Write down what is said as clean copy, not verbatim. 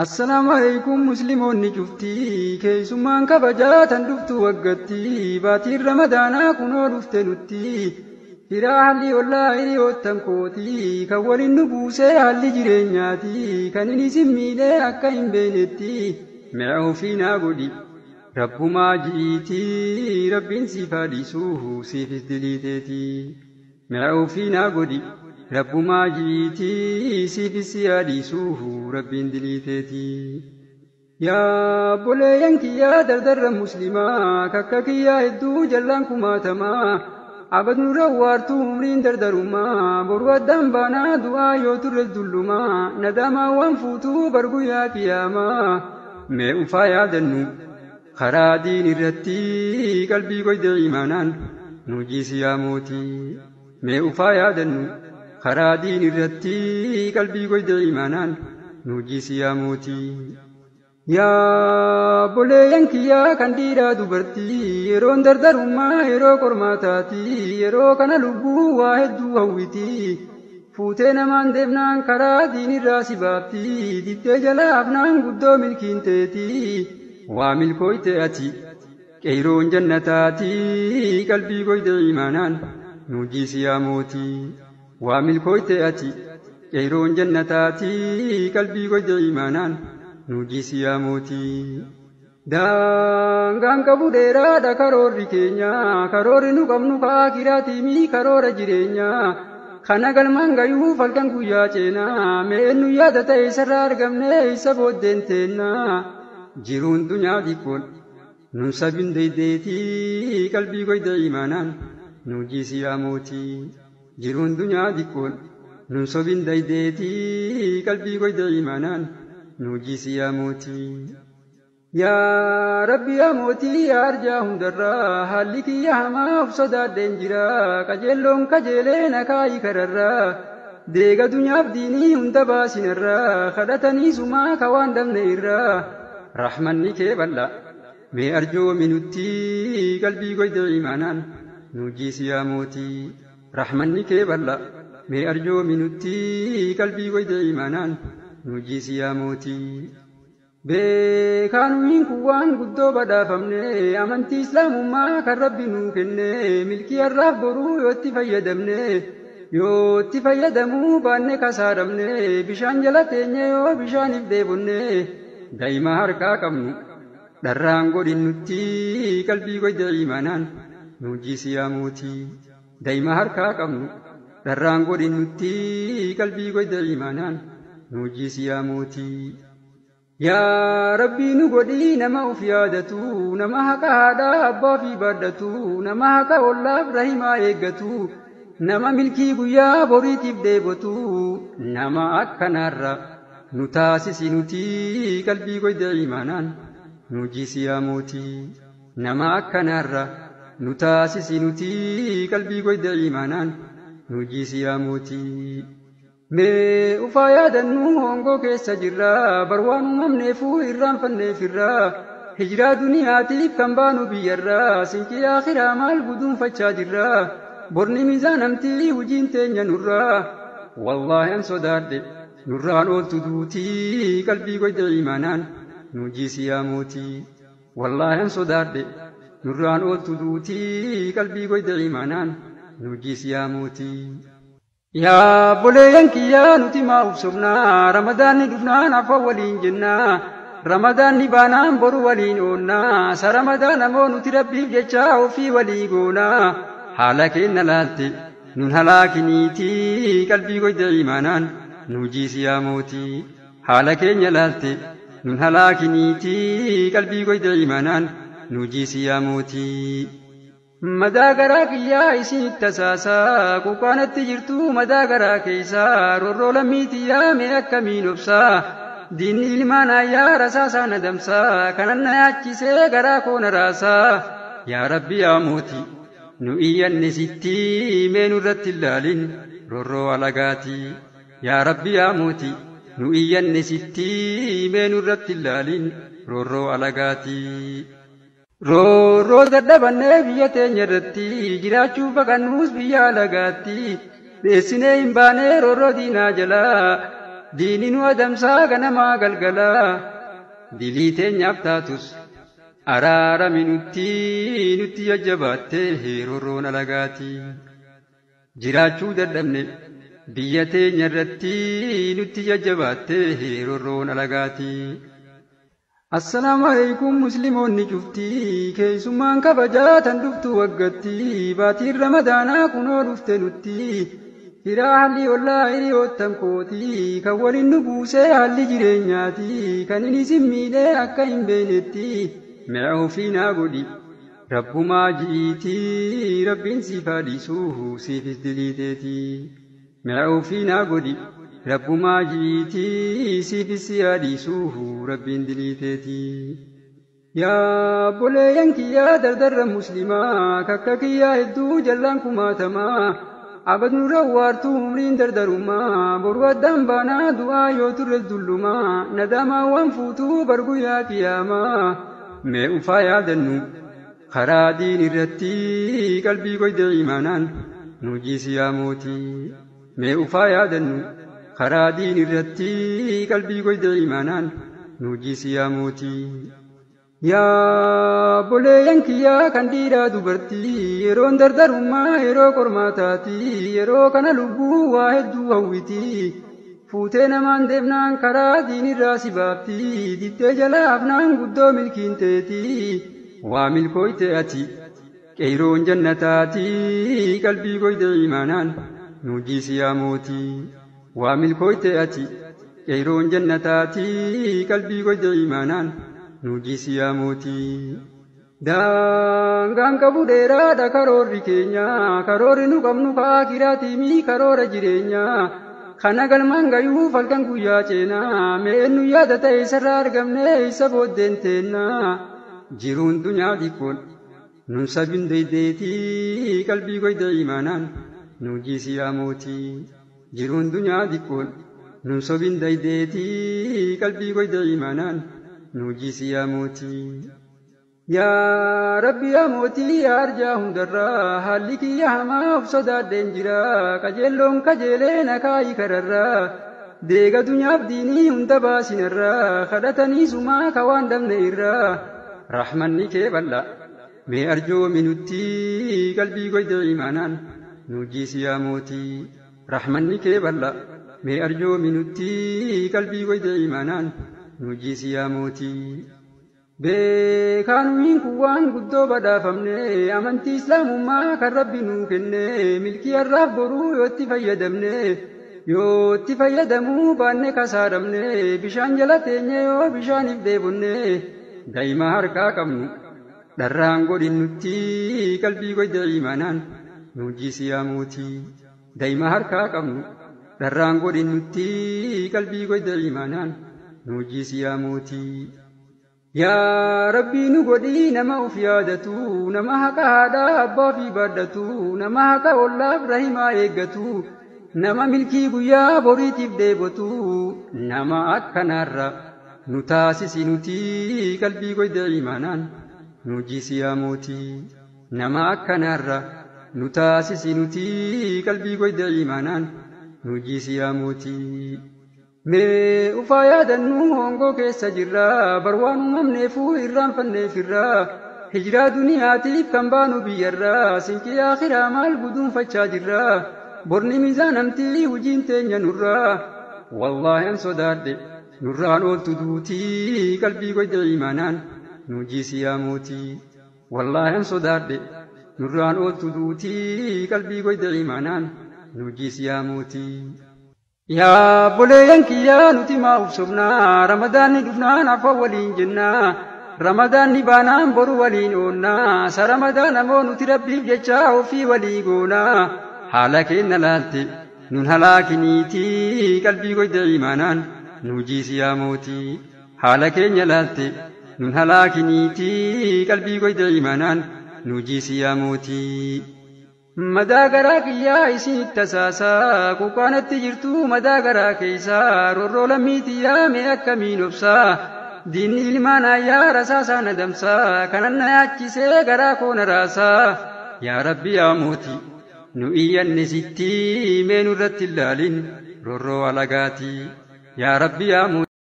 Assalamu alaikum musliimoonni cuftii keessummaan kabajaa tan dhuftu waggattii baatiin ramadaanaa kunoo dhufte nutti firaa haalli ollaa hiriyoottan kootii kan waliin nu buusee haalli jireenyaati kan inni isin miidhee akka hin beenetti mi'a ofiinaa godhi rabbumaa ji'iitii rabbiin siif haadhiisuu siifis diliiteeti mi'a ofiinaa godhi rabbumaa ji'iitii siifis si haadhiisuu rabbiin diliiteeti yaa boleeyyan kiyyaa dardarra muslimaa kakka kiyyaa hedduu jallaan kumaatamaa abadnu rawwaartuu umriin dardarummaa boru addaan baanaa du'aa yoo turres dullumaa nadaamaa waan fuutuu barguyyaa qiyaamaa mee ufaa yaadannu karaa diin irratti qalbii goyde imaanaan nu jiisi yaa mootii mee ufaa yaadannu karaa diin irratti qalbii goyde imaanaan nu jiisi yaa mootii yaa boleeyyan kiyyaa kan dhiiraa dubartii yeroon dardarummaa yeroo qormaataati yeroo kana lubbuu waa hedduu hawwitii fuutee namaan deemnaan karaa diinirraa si baaftii diddee jalaa hafnaan guddoo milkiin teetii waa milkooyte ati qeeyroon jannataati qalbii goyde imaanaan nu jiisi yaa mootii waa milkooyte ati qeeyroon jannataati qalbii goyde imaanaan nu jiisi yaa mootii daangaan qabu dheeraadha karoorri keenya karoorri nu qabnu kaakiraatimii karoora jireenyaa kana galmaan gayuu falkan guyyaa ceenaa mee nu yaada ta'e isarraa argamne isa booddeen teennaa jiruun dunyaa xiqqoon nun sabin deeydeetii qalbii goyde imaanaan nu jiisi yaa mootii jiruun dunyaa xiqqoon nun sobin deeydeetii qalbii goyde imaanaan nu jiisi yaa mootii yaa rabbi yaa mootii yaa arjaa hundarraa haalli kiyya hamaa of sodaadheen jira qajeelloon kajeelee nakaayii kararraa deega dunyaaf diinii hunda baasinarraa kadhatanii sumaa ka waan dhabne irraa rahmanni kee bal'a mee arjoomi nutti qalbii goyde imaanaan nu jiisi yaa mootii rahmanni kee bal'a mee arjoomi nutti qalbii goyde imaanaan nu jiisi yaa mootii beekaanumiin kun waan guddoo badhaafamne amantii islaamummaa kan rabbi nuu kenne milkii har'aaf boruu yoo itti fayyadamne yoo itti fayyadamuu baanne kasaaramne bishaan jala teenye yoo bishaaniif dheebonne daa'ima harkaa qabnu dharraan godhin nutti qalbii goyde imaanaan nu jiisi yaa mootii daa'ima harkaa qabnu dharraan godhin nutti qalbii goyde imaanaan nu jiisi yaa mootii yaa rabbii nu godhii nama uf yaadatu nama haqa haadhaa abbaa fi baaddatu nama haqa ollaaf rahimaa eeggatu nama milkii guyyaa boriitiif dheebotu nama akkanaarra nu taasisi nuti qalbii goyde imaanaan nu jiisi yaa mootii nama akkanaarra nu taasisi nuti qalbii goyde imaanaan nu jiisi yaa mootii mee ufaa yaadannu hongoo keessa jirra barwaan uumamneefuu irraanfanneefirraa hijiraa duniyaatiif kan baanu biyyarraa sinqii akhiraa maal guduunfachaa jirra borni miizaanamtii hujiin teenya nurraa wallaahi an sodaadhe nurraan ooltu duutii qalbii goyde imaanaan nu jiisi yaa mootii wallaahi an sodaadhe nurraan ooltu duutii qalbii goyde imaanaan nu jiisi yaa mootii yaa boleeyyan kiyyaa nuti maa ufsofnaa ramadaanni dhufnaan afaan waliin jennaa ramadaanni baanaan boru waliin oonnaa sa ramadaana moo nuti rabbiif jechaa ofii walii goonaa haala keenna laalte nun halaakiniitii qalbii goyde imaanaan nu jiisi yaa mootii haala keenya laalte nun halaakiniitii qalbii goyde imaanaan nu jiisi yaa mootii madaa garaa kiyyaa isin tasaasaa kukaanatti jirtu madaa garaa keeysaa rorroo lammiitiyyaa mee akkamiin obsaa diinni ilmaan ayyaa rasaasaa nadamsaa kanan na yaachisee garaa koona raasaa yaa rabbi yaa mootii nu iyyanne sitti mee nurratti ilaalin rorroo alagaati yaa rabbi yaa mootii nu iyyanne sitti mee nurratti ilaalin rorroo alagaati roorroo dadhabannee biyya teenya irratti jiraachuu baqannuus biyya alagaatti dheessinee hin baanee roorroo diinaa jalaa diini nu adamsaa ganamaa galgalaa dilii teenyaaf taatus araarami nutti jajjabaattee rorroon alagaati jiraachuu dadhabne biyya teenya irratti nutti jajjabaattee rorroon alagaati. Assalaamu alaykum musliimoonni cuftii keessummaan kabajaa tan dhuftu waggatti baatiin ramadaanaa kunoo dhufte nutti firaa haalli ollaa hiriyoottan kooti kan waliin nu buusee haalli jireenyaati kan inni simmiidhee akka hin beenetti mi'a ofiinaa godhi rabbumaa ji'iiti rabbiin siif haadhiisuu siifis diliiteeti mi'a ofiinaa godhi rabbumaa ji'iiti siifis si haadhiisuu rabbiin diliiteeti. Yaa boleeyyan kiyyaa dardarra muslimaa kakka kiyyaa hedduu jallaan kumaatamaa abad nurra waartuu umriin dardarumaa boru addaan baanaa du'aa yoo turre dullumaa nadaamaa waan fuutuu barguyyaa qiyaamaa mee ufaa yaadannu karaa diin irratti qalbii goyde imaanaan nu jiisi yaa mootii mee ufaa yaadannu karaa diin irratti qalbii goyde imaanaan nu jiisi yaa mootii. Yaa boleeyyan kiyyaa kan dhiiraa dubartii yeroon dardarummaa yeroo qormaataati yeroo kana lubbuu waa hedduu hawwiti fuutee namaan deemnaan karaa diinirraa si baafti diddee jala hafnaan guddoo milkiin teeti waa milkooyte ati qeeyroon jannataati qalbii goyde imaanaan nu jiisi yaa mootii waa milkooyte ati qeeyroon jannataati qalbii goyde imaanaan nu jiisi yaa mootii. Daangaan qabu dheeraadha karoorri keenya karoorri nu qabnu fa'aa kiraatimii karoora jireenyaa kana galmaan gayuuf halkan guyyaa ceenaa mee nu yaada ta'e isarraa argamne isa booddeen teennaa jiruun dunyaa xiqqoon nun sabin deeydeetii qalbii goyde imaanaan nu jiisi yaa mootii jiruun dunyaa xiqqoon nun sabin deeydeetii qalbii goyde imaanaan nu jiisi yaa mootii. Yaa Rabbi yaa mootii yaa arjaa hundarraa haalli kiyya hamaa of sodaadheen jira qajeelloon kajeelee na kaayi kararraa deega dunyaaf diinii hunda baasinarraa kadhatanii sumaa ka waan dhabne irraa rahmanni kee bal'a mee arjoomi nutti qalbii goyde imaanaan nu jiisi yaa mootii rahmanni kee bal'a mee arjoomi nutti qalbii goyde imaanaan nu jiisi yaa mootii. Beekanuun kun waan guddoo badhaafamne amantii islaamummaa kan rabbi nuu kenne milkii har'aaf boruu yootti fayyadamuu baanne kasaaramne bishaan jala teenye yoo bishaaniif deebonne daa'ima harkaa qabnu dharraan godhin nutti qalbii goyde imaanaan nu jiisi yaa mootii daa'ima harkaa qabnu dharraan godhin nutti qalbii goyde imaanaan nu jiisi yaa mootii. Yaa Rabbii nu godhii nama uf yaadatu nama haqa haadhaa abbaa fi baaddatu nama haqa ollaaf rahimaa eeggatu nama milkii guyyaa boriitiif deebotu nama akkanaarra nu taasisi nuti qalbii goyde imaanaan nu jiisi yaa mootii nama akkanaarra nu taasisi nuti qalbii goyde imaanaan nu jiisi yaa mootii. Mee ufaa yaadannu hongoo keessa jirra barwaan uumamneefuu irraanfanneefirraa hijiraa duniyaatiif kan baanu biyyarraa sinqii akhiraa maal guduunfachaa jirra borni miizaanamtii hujiin teenya nurraa wallaahi an sodaadhe nurraan ooltu duutii qalbii goyde imaanaan nu jiisi yaa mootii wallaahi an sodaadhe nurraan ooltu duutii qalbii goyde imaanaan nu jiisi yaa mootii. Yaa boleeyyan kiyyaa nuti maa ufsofnaa ramadaanni dhufnaan afaan waliin jennaa ramadaanni baanaan boru waliin oonnaa sa ramadaana moo nuti rabbiif jecha ofii walii goonaa haala keenna laalte nun halaakiniitii qalbii goyde imaanaan nu jiisi yaa mootii haala keenya laalte nun halaakiniitii qalbii goyde imaanaan nu jiisi yaa mootii. Madaa garaa kiyyaa isin tasaasaa kukaanatti jirtu madaa garaa keessaa rorroo lammiitiyyaa mee akkamiin obsaa diinni ilmaan ayyaa rasaasaa nadamsaa kanan na yaachisee garaa koona raasaa yaa Rabbi yaa mootii nu iyyanne sitti mee nurratti ilaalin rorroo alagaatii yaa rabbi yaa